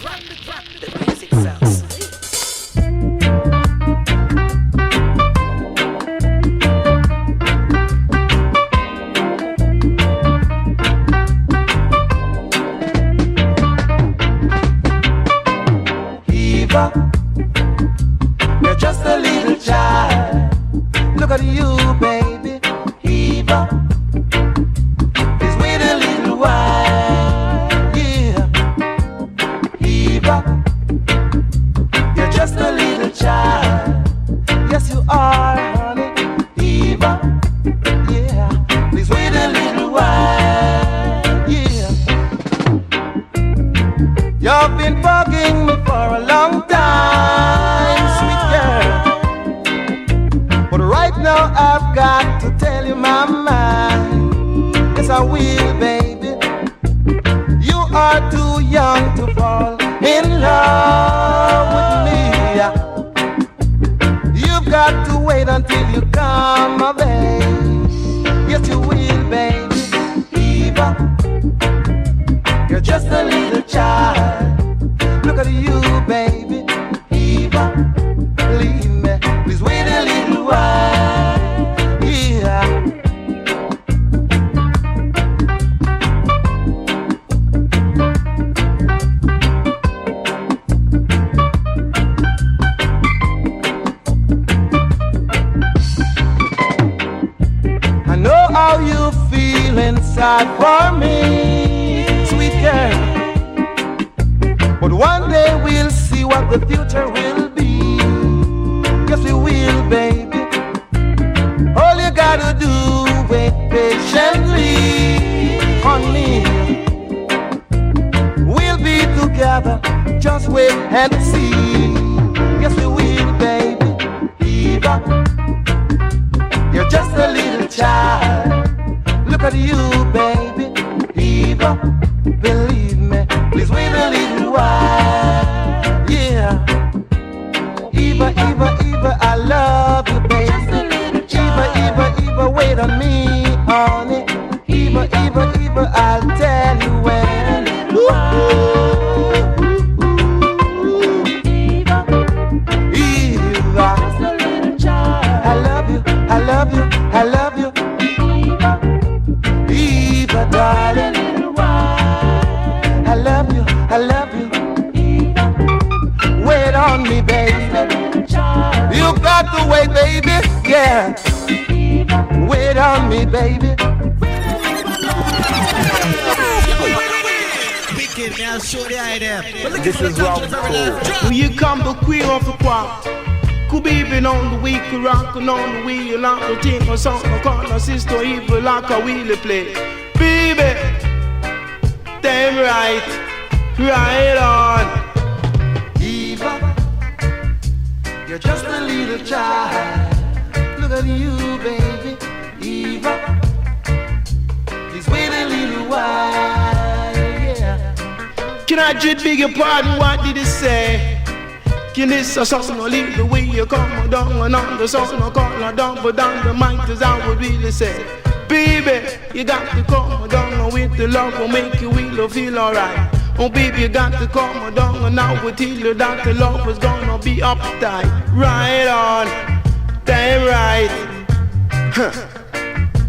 The music sounds. You're just a little child. Look at you, baby. Eva, please wait a little while. Yeah, Eva, you're just a little child. Yes, you are, honey. Eva, yeah, please wait a little while. Yeah, you've been bugging me for a long time, sweet girl. But right now I've got to tell you my mind. Yes, I will, baby. You are too young to fall in love with me. You've got to wait until you come of age. Yes, you will, baby. Eva, you're just a little child. Look at you, baby. Eva, believe me, please wait a little while. Yeah. I know how you feel inside for me, sweet girl. But one day we'll see what the future will be. Yes, we will, baby. All you gotta do, wait patiently on me. We'll be together, just wait and see. Yes, we will, baby. Eva, you're just a little child. Look at you, baby. Eva, believe me, please wait a little while. Yeah. Eva, Eva, Eva, I love you, baby. Eva, Eva, Eva, wait on me, honey. Eva, Eva, Eva, I'll tell you when. Eva, I love you, I love you, I love you. Eva, darling, I love you, I love you. Wait on me, baby. You got to wait, baby. Yeah. Wait on me, baby. This is Bramwell. Will you come to queer off the quack? Could be even on the week, rockin' on the wheel, like the thing or something, call my sister evil like a wheelie play. Baby, damn right, right on. Eva, you're just a little child. Look at you, baby. Eva, please wait a little while. Yeah. Can I just beg your pardon? What did it say? Can this or something or leave the way you come down and on the song or call her down, but down the mic as I would really say. Baby, you got to come down with the love will make you feel alright. Oh baby, you got to come down and now we'll tell you that the love is gonna be uptight. Right on, damn right. Huh.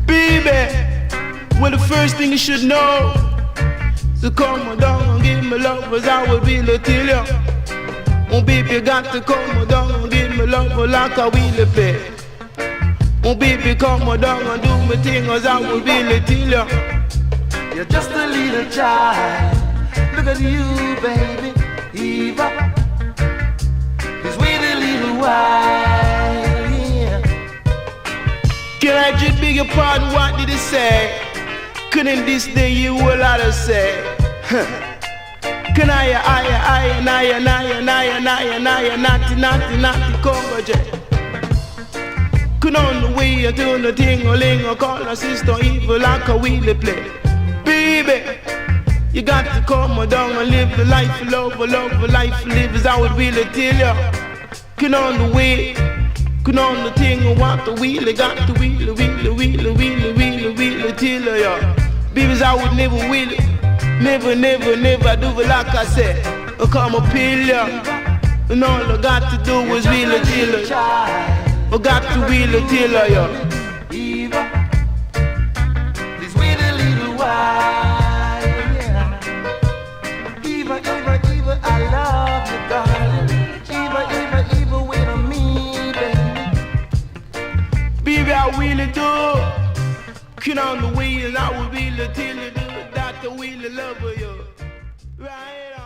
Baby, well the first thing you should know, so come down and give me love as I would really tell you. Oh baby, you got to come down and give me love like a wheelie play. Oh baby, come down and do my thing as I will really tell you. You're just a little child. Look at you, baby. Eva, please wait a little while. Yeah. Can I just beg your pardon? What did it say? Couldn't this day you will have to say? Can I, naughty, Congo J. Could on the way you do the thing or ling or call her sister evil like a wheelie play. Baby, you got to come down and live the life of love, life live as I would really tell you. Could on the way, could on the thing or what the wheelie got to wheelie till you. Baby, I would never wheel it. Never, never, never do it like I said. I come a pillar, and all I got to do is wheel a dealer. I got to wheel a dealer, yo. Eva, please wait a little while, yeah. Eva, Eva, Eva, I love you, darling. Eva, Eva, Eva, wait on me, baby. Baby, I wheel it up. Get on the wheel, I will wheel it till it do that, the wheel of love, yo. Right on.